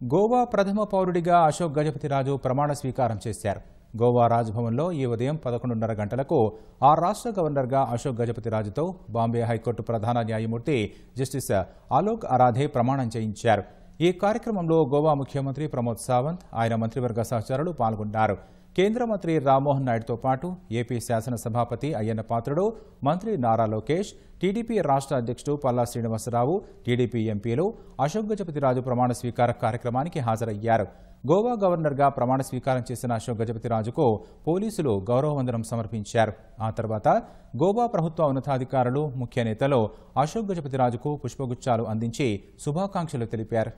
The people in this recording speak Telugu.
గోవా ప్రథమ పౌరుడిగా అశోక్ గజపతిరాజు ప్రమాణ స్వీకారం చేశారు. గోవా రాజ్భవన్లో ఈ ఉదయం 11:30 గంటలకు ఆ రాష్ట్ర గవర్నర్గా అశోక్ గజపతిరాజుతో బాంబే హైకోర్టు ప్రధాన న్యాయమూర్తి జస్టిస్ అలోక్ అరాధే ప్రమాణం చేయించారు. ఈ కార్యక్రమంలో గోవా ముఖ్యమంత్రి ప్రమోద్ సావంత్, ఆయన మంత్రివర్గ సహచరులు పాల్గొన్నారు. కేంద్ర మంత్రి రామ్మోహన్ నాయుడుతో పాటు ఏపీ శాసనసభాపతి అయ్యన్న పాత్రుడు, మంత్రి నారా లోకేష్, టీడీపీ రాష్ట్ర అధ్యక్షుడు పల్లా శ్రీనివాసరావు, టీడీపీ ఎంపీలు అశోక్ గజపతిరాజు ప్రమాణ స్వీకార కార్యక్రమానికి హాజరయ్యారు. గోవా గవర్నర్గా ప్రమాణ స్వీకారం చేసిన అశోక్ గజపతిరాజుకు పోలీసులు గౌరవ వందనం సమర్పించారు. ఆ తర్వాత గోవా ప్రభుత్వ ఉన్నతాధికారులు, ముఖ్య నేతలు అశోక్ గజపతిరాజుకు పుష్పగుచ్చాలు అందించి శుభాకాంక్షలు తెలిపారు.